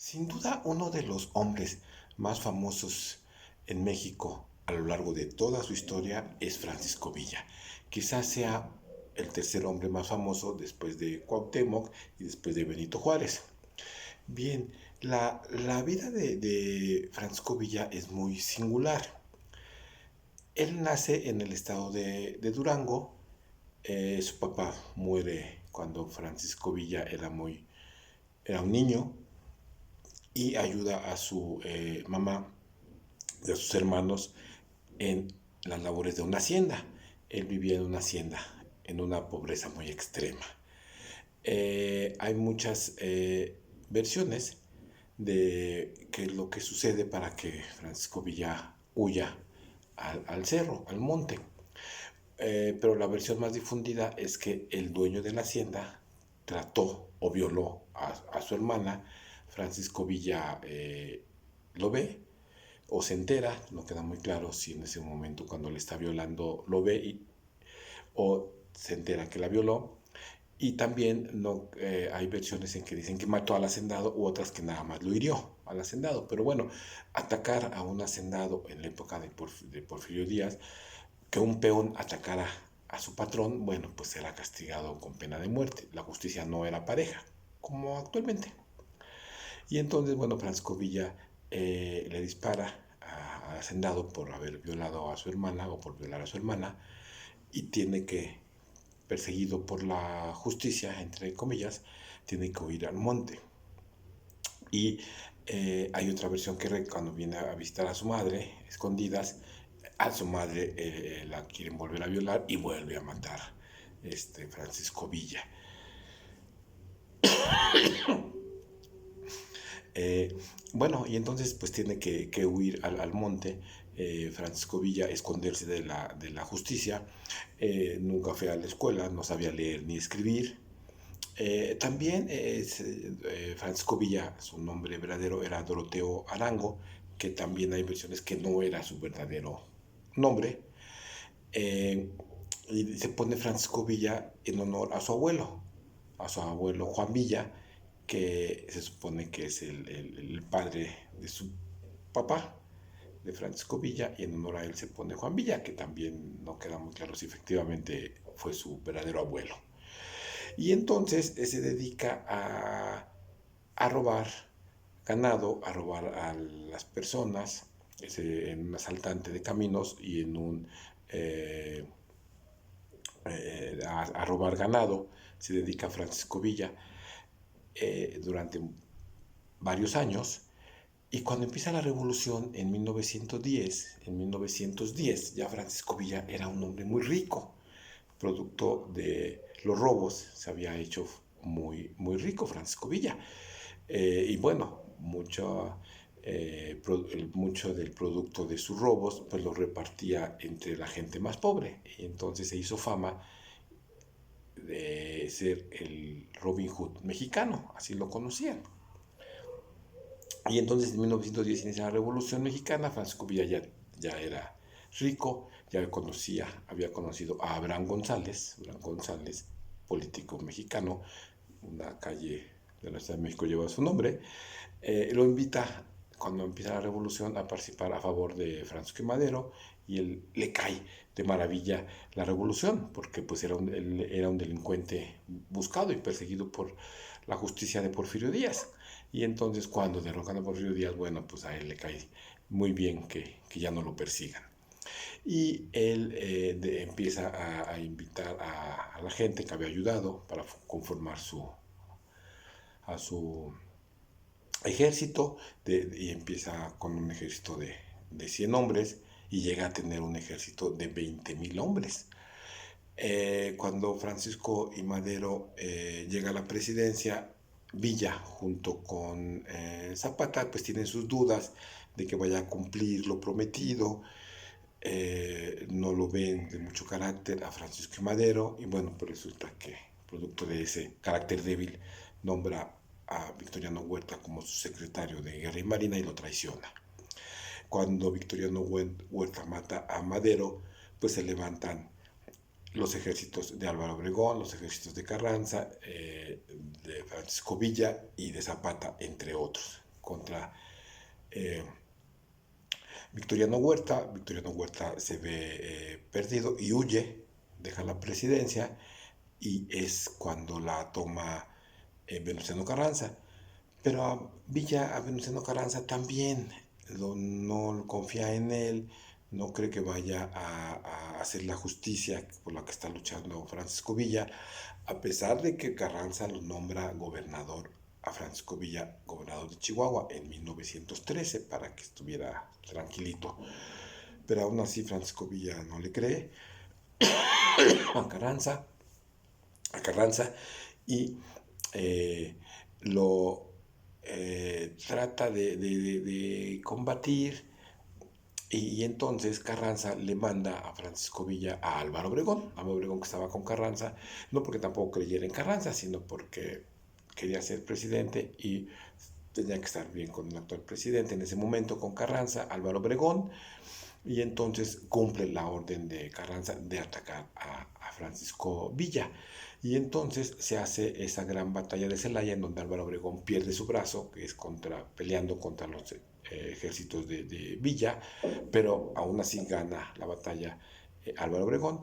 Sin duda, uno de los hombres más famosos en México a lo largo de toda su historia es Francisco Villa. Quizás sea el tercer hombre más famoso después de Cuauhtémoc y después de Benito Juárez. Bien, la vida de Francisco Villa es muy singular. Él nace en el estado de Durango. Su papá muere cuando Francisco Villa era un niño y ayuda a su mamá y a sus hermanos en las labores de una hacienda. Él vivía en una hacienda, en una pobreza muy extrema. Hay muchas versiones de qué es lo que sucede para que Francisco Villa huya al cerro, al monte. Pero la versión más difundida es que el dueño de la hacienda trató o violó a su hermana. Francisco Villa lo ve o se entera, no queda muy claro si en ese momento cuando le está violando lo ve o se entera que la violó. Y también no, hay versiones en que dicen que mató al hacendado u otras que nada más lo hirió al hacendado. Pero bueno, atacar a un hacendado en la época de Porfirio Díaz, que un peón atacara a su patrón, bueno, pues era castigado con pena de muerte. La justicia no era pareja, como actualmente. Y entonces, bueno, Francisco Villa le dispara al hacendado por haber violado a su hermana o por violar a su hermana y tiene que, perseguido por la justicia, entre comillas, tiene que huir al monte. Y hay otra versión que cuando viene a visitar a su madre, escondidas, a su madre la quieren volver a violar y vuelve a matar Francisco Villa. Eh, bueno, y entonces pues tiene que huir al monte. Francisco Villa, esconderse de la justicia. Nunca fue a la escuela, no sabía leer ni escribir. También Francisco Villa, su nombre verdadero era Doroteo Arango, que también hay versiones que no era su verdadero nombre. Eh, y se pone Francisco Villa en honor a su abuelo Juan Villa, que se supone que es el padre de su papá, de Francisco Villa, y en honor a él se pone Juan Villa, que también no queda muy claro si efectivamente fue su verdadero abuelo. Y entonces se dedica a robar ganado, a robar a las personas, en un asaltante de caminos y en un a robar ganado, se dedica Francisco Villa durante varios años. Y cuando empieza la revolución en 1910 ya Francisco Villa era un hombre muy rico, producto de los robos, se había hecho muy rico Francisco Villa. Y bueno, mucho del producto de sus robos pues lo repartía entre la gente más pobre. Y entonces se hizo fama de ser el Robin Hood mexicano, así lo conocían. Y entonces en 1910 inicia la Revolución Mexicana. Francisco Villa ya era rico, había conocido a Abraham González, político mexicano. Una calle de la Ciudad de México lleva su nombre. Lo invita cuando empieza la revolución a participar a favor de Francisco y Madero, y él le cae de maravilla la revolución porque pues él era un delincuente buscado y perseguido por la justicia de Porfirio Díaz. Y entonces cuando derrocan a Porfirio Díaz, bueno, pues a él le cae muy bien que ya no lo persigan. Y él empieza a invitar a la gente que había ayudado para conformar a su ejército, y empieza con un ejército de 100 hombres y llega a tener un ejército de 20,000 hombres. Cuando Francisco y Madero llega a la presidencia, Villa junto con Zapata pues tienen sus dudas de que vaya a cumplir lo prometido. No lo ven de mucho carácter a Francisco y Madero, y bueno, pues resulta que producto de ese carácter débil nombra a Victoriano Huerta como su secretario de Guerra y Marina y lo traiciona. Cuando Victoriano Huerta mata a Madero, pues se levantan los ejércitos de Álvaro Obregón, los ejércitos de Carranza, de Francisco Villa y de Zapata, entre otros. contra eh, Victoriano Huerta. Victoriano Huerta se ve perdido y huye, deja la presidencia y es cuando la toma Venustiano Carranza. Pero a Venustiano Carranza también no confía en él, no cree que vaya a hacer la justicia por la que está luchando Francisco Villa, a pesar de que Carranza lo nombra gobernador a Francisco Villa, gobernador de Chihuahua, en 1913, para que estuviera tranquilito. Pero aún así Francisco Villa no le cree a Carranza, y eh, lo trata de combatir, y entonces Carranza le manda a Francisco Villa a Álvaro Obregón. Álvaro Obregón, que estaba con Carranza, no porque tampoco creyera en Carranza, sino porque quería ser presidente y tenía que estar bien con el actual presidente en ese momento, con Carranza, Álvaro Obregón, y entonces cumple la orden de Carranza de atacar a Francisco Villa. Y entonces se hace esa gran batalla de Celaya, en donde Álvaro Obregón pierde su brazo, que es peleando contra los ejércitos de Villa, pero aún así gana la batalla Álvaro Obregón.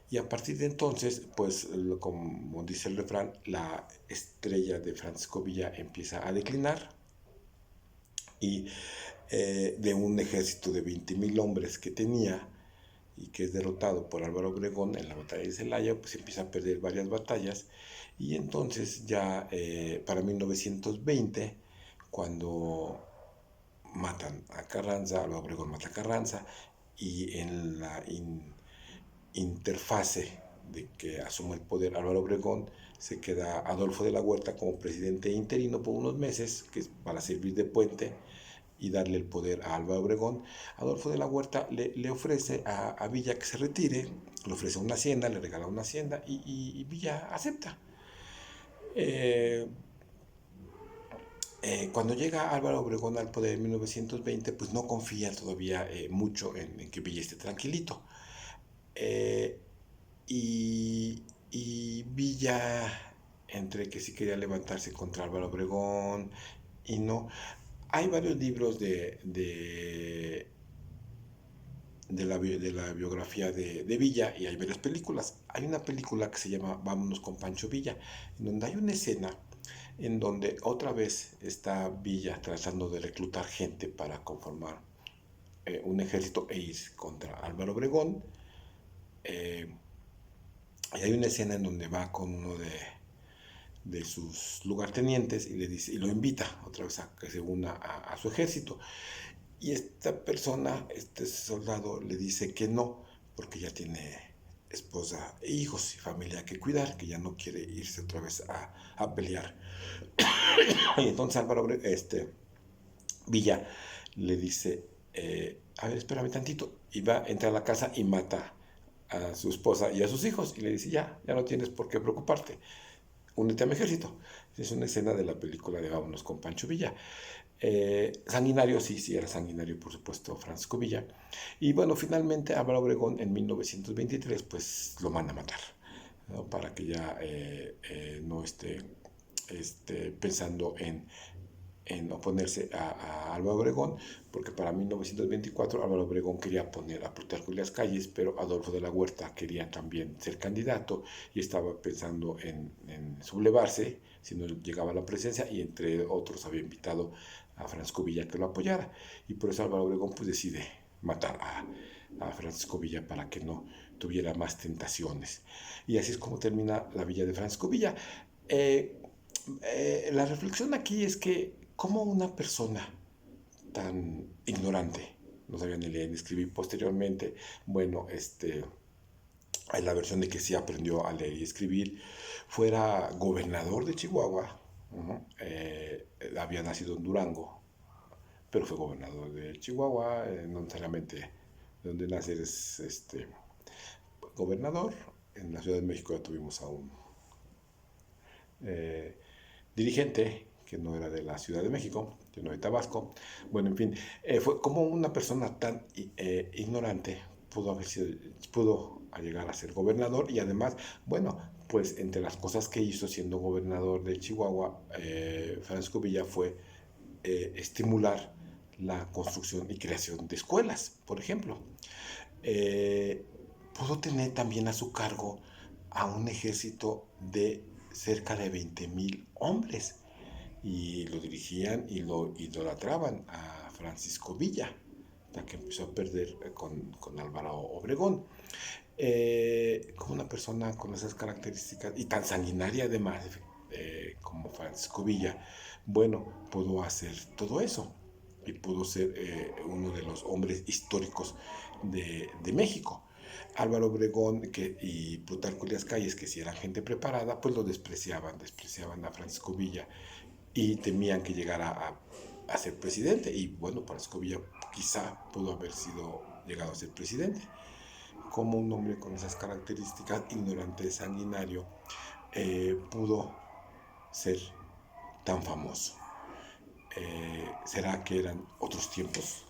Y a partir de entonces, pues como dice el refrán, la estrella de Francisco Villa empieza a declinar, y de un ejército de 20,000 hombres que tenía y que es derrotado por Álvaro Obregón en la batalla de Celaya, pues empieza a perder varias batallas. Y entonces ya para 1920, cuando matan a Carranza, Álvaro Obregón mata a Carranza, y en la interfase de que asume el poder Álvaro Obregón, se queda Adolfo de la Huerta como presidente interino por unos meses, que es para servir de puente y darle el poder a Álvaro Obregón. Adolfo de la Huerta le ofrece a Villa que se retire, le ofrece una hacienda, le regala una hacienda, y Villa acepta. Eh, cuando llega Álvaro Obregón al poder en 1920, pues no confía todavía mucho en que Villa esté tranquilito. Eh, y Villa, entre que sí quería levantarse contra Álvaro Obregón y no. Hay varios libros de la biografía de Villa, y hay varias películas. Hay una película que se llama Vámonos con Pancho Villa, en donde hay una escena en donde otra vez está Villa tratando de reclutar gente para conformar un ejército e ir contra Álvaro Obregón. Y hay una escena en donde va con uno de sus lugartenientes y le dice, y lo invita otra vez a que se una a su ejército. Y esta persona, este soldado, le dice que no, porque ya tiene esposa e hijos y familia que cuidar, que ya no quiere irse otra vez a pelear. Y entonces Álvaro Villa le dice, a ver, espérame tantito, y va, entra a la casa y mata a su esposa y a sus hijos, y le dice, ya no tienes por qué preocuparte, únete a mi ejército. Es una escena de la película de Vámonos con Pancho Villa. Sanguinario, sí, era sanguinario, por supuesto, Francisco Villa. Y bueno, finalmente Álvaro Obregón en 1923 pues lo manda a matar, ¿no? Para que ya no esté pensando en oponerse a Álvaro Obregón, porque para 1924 Álvaro Obregón quería poner a Plutarco Elías Calles, pero Adolfo de la Huerta quería también ser candidato y estaba pensando en sublevarse si no llegaba a la presidencia, y entre otros había invitado a Francisco Villa que lo apoyara, y por eso Álvaro Obregón pues decide matar a Francisco Villa para que no tuviera más tentaciones. Y así es como termina la vida de Francisco Villa. La reflexión aquí es que cómo una persona tan ignorante, no sabía ni leer ni escribir posteriormente, bueno, hay la versión de que sí aprendió a leer y escribir, fuera gobernador de Chihuahua. Había nacido en Durango, pero fue gobernador de Chihuahua, no necesariamente donde nace es gobernador. En la Ciudad de México ya tuvimos a un eh, dirigente que no era de la Ciudad de México, sino de Tabasco. Bueno, en fin, fue como una persona tan ignorante pudo llegar a ser gobernador. Y además, bueno, pues entre las cosas que hizo siendo gobernador de Chihuahua, Francisco Villa fue estimular la construcción y creación de escuelas, por ejemplo. Eh, Pudo tener también a su cargo a un ejército de cerca de 20,000 hombres y lo dirigían y lo idolatraban a Francisco Villa, hasta que empezó a perder con Álvaro Obregón. Como una persona con esas características y tan sanguinaria además como Francisco Villa, bueno, pudo hacer todo eso y pudo ser uno de los hombres históricos de México. Álvaro Obregón y Plutarco Elías Calles, que si eran gente preparada, pues lo despreciaban a Francisco Villa y temían que llegara a ser presidente. Y bueno, Francisco Villa quizá pudo haber llegado a ser presidente. Como un hombre con esas características, ignorante, sanguinario, pudo ser tan famoso. ¿Será que eran otros tiempos?